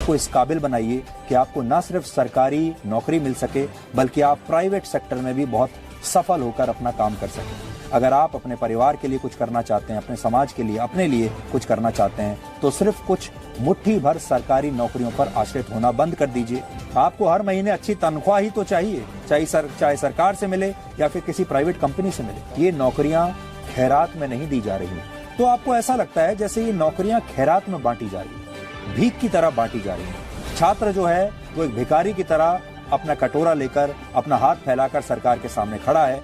को इस काबिल बनाइए कि आपको न सिर्फ सरकारी नौकरी मिल सके बल्कि आप प्राइवेट सेक्टर में भी बहुत सफल होकर अपना काम कर सकें। अगर आप अपने परिवार के लिए कुछ करना चाहते हैं, अपने समाज के लिए, अपने लिए कुछ करना चाहते हैं, तो सिर्फ कुछ मुट्ठी भर सरकारी नौकरियों पर आश्रित होना बंद कर दीजिए। आपको हर महीने अच्छी तनख्वाह ही तो चाहिए, चाहे सरकार से मिले या फिर किसी प्राइवेट कंपनी से मिले। ये नौकरियां खैरात में नहीं दी जा रही हैं। तो आपको ऐसा लगता है जैसे ये नौकरियां खैरात में बांटी जा रही है, भीख की तरह बांटी जा रही है। छात्र जो है वो एक भिखारी की तरह अपना कटोरा लेकर, अपना हाथ फैलाकर सरकार के सामने खड़ा है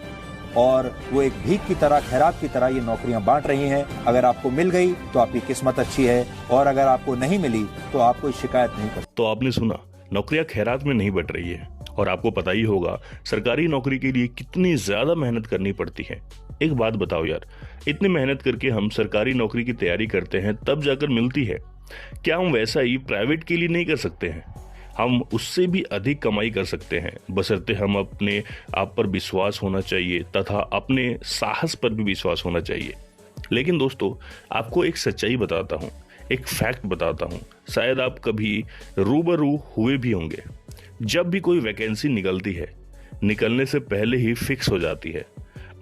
और वो एक भीख की तरह, खैरात की तरह ये नौकरियां बांट रही हैं। अगर आपको मिल गई तो आपकी किस्मत अच्छी है और अगर आपको नहीं मिली तो आप कोई शिकायत नहीं कर। तो आपने सुना, नौकरियां खैरात में नहीं बट रही है। और आपको पता ही होगा सरकारी नौकरी के लिए कितनी ज्यादा मेहनत करनी पड़ती है। एक बात बताओ यार, इतनी मेहनत करके हम सरकारी नौकरी की तैयारी करते हैं तब जाकर मिलती है, क्या हम वैसा ही प्राइवेट के लिए नहीं कर सकते हैं? हम उससे भी अधिक कमाई कर सकते हैं, बशर्ते हम अपने आप पर विश्वास होना चाहिए तथा अपने साहस पर भी विश्वास होना चाहिए। लेकिन दोस्तों, आपको एक सच्चाई बताता हूँ, एक फैक्ट बताता हूँ, शायद आप कभी रूबरू हुए भी होंगे। जब भी कोई वैकेंसी निकलती है, निकलने से पहले ही फिक्स हो जाती है।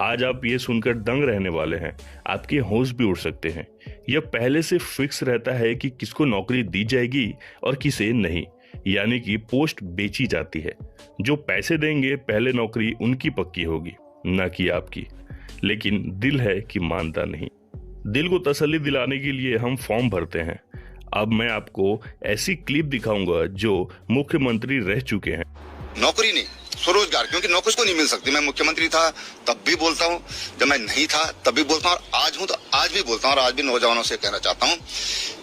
आज आप ये सुनकर दंग रहने वाले हैं, आपके होश भी उड़ सकते हैं। यह पहले से फिक्स रहता है कि किसको नौकरी दी जाएगी और किसे नहीं, यानी कि पोस्ट बेची जाती है। जो पैसे देंगे पहले नौकरी उनकी पक्की होगी, ना कि आपकी। लेकिन दिल है कि मानता नहीं। दिल को तसल्ली दिलाने के लिए हम फॉर्म भरते हैं। अब मैं आपको ऐसी क्लिप दिखाऊंगा जो मुख्यमंत्री रह चुके हैं। नौकरी नहीं, स्वरोजगार, क्योंकि नौकरी को नहीं मिल सकती। मैं मुख्यमंत्री था तब भी बोलता हूँ, जब मैं नहीं था तब भी बोलता हूँ और आज हूँ तो आज भी बोलता हूँ। और आज भी नौजवानों से कहना चाहता हूँ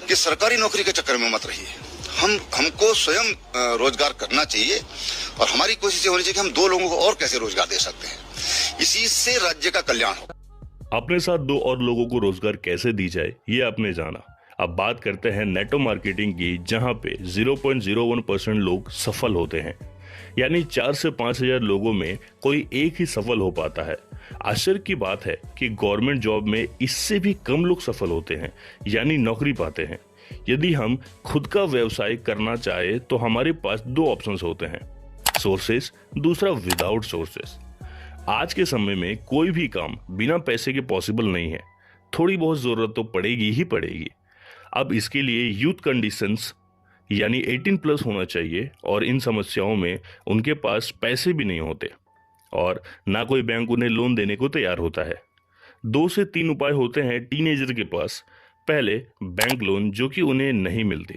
कि सरकारी नौकरी के चक्कर में मत रहिए। हमको स्वयं रोजगार करना चाहिए और हमारी कोशिश ये होनी चाहिए कि हम दो लोगों को और कैसे रोजगार दे सकते हैं, इसी से राज्य का कल्याण हो। अपने साथ दो और लोगों को रोजगार कैसे दी जाए, ये आपने जाना। अब बात करते हैं नेटो मार्केटिंग की, जहां पे 0.01% लोग सफल होते हैं। यानी 4 से 5 हजार लोगों में कोई एक ही सफल हो पाता है। आश्चर्य की बात है कि गवर्नमेंट जॉब में इससे भी कम लोग सफल होते हैं, यानी नौकरी पाते हैं। यदि हम खुद का व्यवसाय करना चाहे तो हमारे पास 2 ऑप्शंस होते हैं, सोर्सेस, दूसरा विदाउट सोर्सेस। आज के समय में कोई भी काम बिना पैसे के पॉसिबल नहीं है। थोड़ी बहुत जरूरत तो पड़ेगी ही पड़ेगी। अब इसके लिए यूथ कंडीशंस यानी 18+ होना चाहिए और इन समस्याओं में उनके पास पैसे भी नहीं होते और ना कोई बैंक उन्हें लोन देने को तैयार होता है। 2 से 3 उपाय होते हैं टीनेजर के पास। पहले, बैंक लोन, जो कि उन्हें नहीं मिलती।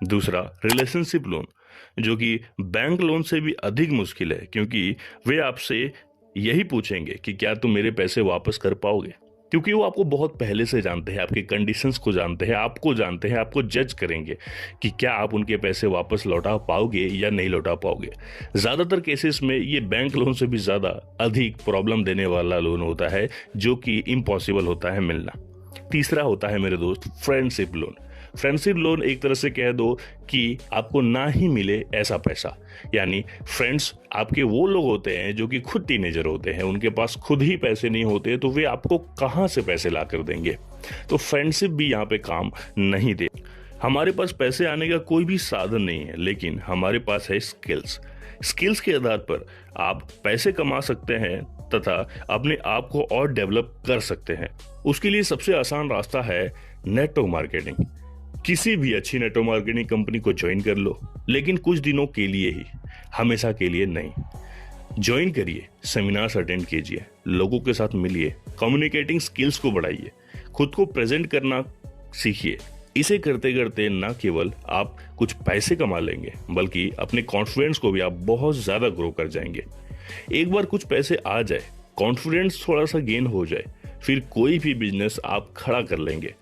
दूसरा, रिलेशनशिप लोन, जो कि बैंक लोन से भी अधिक मुश्किल है, क्योंकि वे आपसे यही पूछेंगे कि क्या तुम मेरे पैसे वापस कर पाओगे, क्योंकि वो आपको बहुत पहले से जानते हैं, आपके कंडीशंस को जानते हैं, आपको जानते हैं, आपको जज करेंगे कि क्या आप उनके पैसे वापस लौटा पाओगे या नहीं लौटा पाओगे। ज़्यादातर केसेस में ये बैंक लोन से भी ज़्यादा अधिक प्रॉब्लम देने वाला लोन होता है, जो कि इम्पॉसिबल होता है मिलना। तीसरा होता है मेरे दोस्त फ्रेंडशिप लोन। फ्रेंडशिप लोन एक तरह से कह दो कि आपको ना ही मिले ऐसा पैसा। यानी फ्रेंड्स आपके वो लोग होते हैं जो कि खुद टीनेजर होते हैं, उनके पास खुद ही पैसे नहीं होते, तो वे आपको कहाँ से पैसे ला कर देंगे। तो फ्रेंडशिप भी यहाँ पे काम नहीं दे। हमारे पास पैसे आने का कोई भी साधन नहीं है, लेकिन हमारे पास है स्किल्स के आधार पर आप पैसे कमा सकते हैं तथा अपने आप को और डेवलप कर सकते हैं। उसके लिए सबसे आसान रास्ता है नेटवर्क मार्केटिंग। किसी भी अच्छी नेटवर्क मार्केटिंग कंपनी को ज्वाइन कर लो, लेकिन कुछ दिनों के लिए ही, हमेशा के लिए नहीं। ज्वाइन करिए, सेमिनार्स अटेंड कीजिए, लोगों के साथ मिलिए, कम्युनिकेटिंग स्किल्स को बढ़ाइए, खुद को प्रेजेंट करना सीखिए। इसे करते करते न केवल आप कुछ पैसे कमा लेंगे, बल्कि अपने कॉन्फिडेंस को भी आप बहुत ज्यादा ग्रो कर जाएंगे। एक बार कुछ पैसे आ जाए, कॉन्फिडेंस थोड़ा सा गेन हो जाए, फिर कोई भी बिजनेस आप खड़ा कर लेंगे।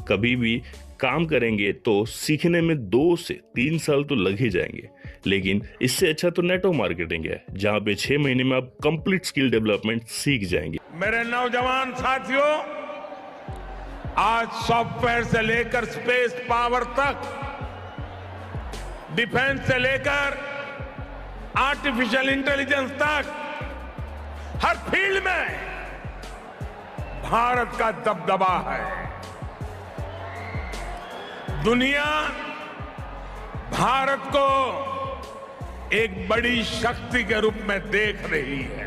कभी भी काम करेंगे तो सीखने में 2 से 3 साल तो लग ही जाएंगे, लेकिन इससे अच्छा तो नेटवर्क मार्केटिंग है, जहां पे 6 महीने में आप कंप्लीट स्किल डेवलपमेंट सीख जाएंगे। मेरे नौजवान साथियों, आज सॉफ्टवेयर से लेकर स्पेस पावर तक, डिफेंस से लेकर आर्टिफिशियल इंटेलिजेंस तक, हर फील्ड में भारत का दबदबा है। दुनिया भारत को एक बड़ी शक्ति के रूप में देख रही है।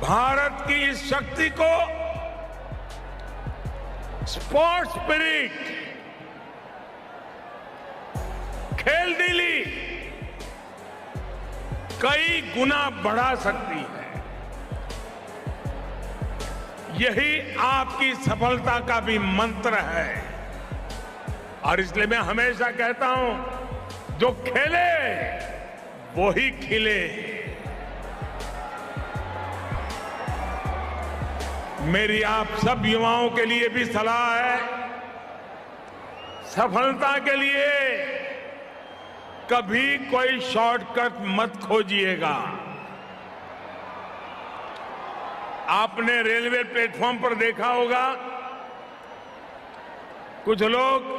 भारत की इस शक्ति को स्पोर्ट्स स्पिरिट, खेल दिली कई गुना बढ़ा सकती है। यही आपकी सफलता का भी मंत्र है। और इसलिए मैं हमेशा कहता हूं, जो खेले वो ही खिले। मेरी आप सब युवाओं के लिए भी सलाह है, सफलता के लिए कभी कोई शॉर्टकट मत खोजिएगा। आपने रेलवे प्लेटफॉर्म पर देखा होगा, कुछ लोग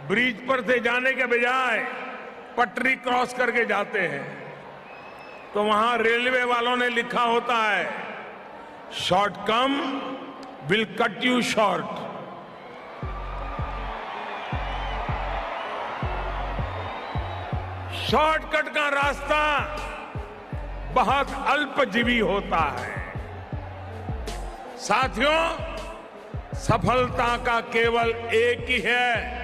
ब्रिज पर से जाने के बजाय पटरी क्रॉस करके जाते हैं, तो वहां रेलवे वालों ने लिखा होता है, short come will cut you short. Shortcut का रास्ता बहुत अल्पजीवी होता है। साथियों, सफलता का केवल एक ही है,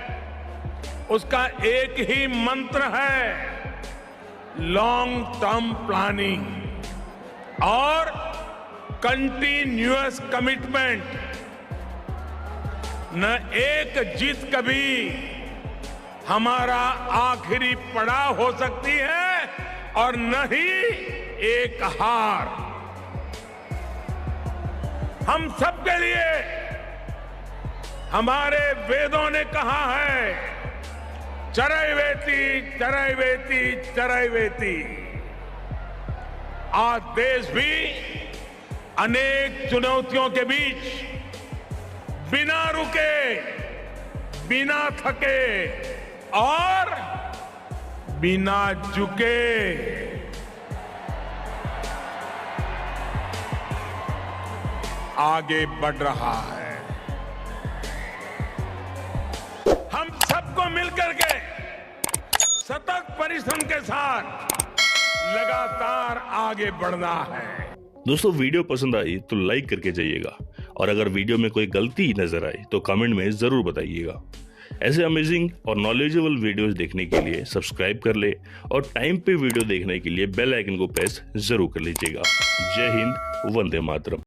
उसका एक ही मंत्र है, लॉन्ग टर्म प्लानिंग और कंटिन्यूअस कमिटमेंट। न एक जीत कभी हमारा आखिरी पड़ाव हो सकती है और न ही एक हार। हम सबके लिए हमारे वेदों ने कहा है, चरैवेति चरैवेति चरैवेति। आज देश भी अनेक चुनौतियों के बीच बिना रुके, बिना थके और बिना झुके आगे बढ़ रहा है। हम सबको मिलकर के सतत परिश्रम के साथ लगातार आगे बढ़ना है। दोस्तों, वीडियो पसंद आई तो लाइक करके जाइएगा, और अगर वीडियो में कोई गलती नजर आए तो कमेंट में जरूर बताइएगा। ऐसे अमेजिंग और नॉलेजेबल वीडियोस देखने के लिए सब्सक्राइब कर ले, और टाइम पे वीडियो देखने के लिए बेल आइकन को प्रेस जरूर कर लीजिएगा। जय हिंद, वंदे मातरम।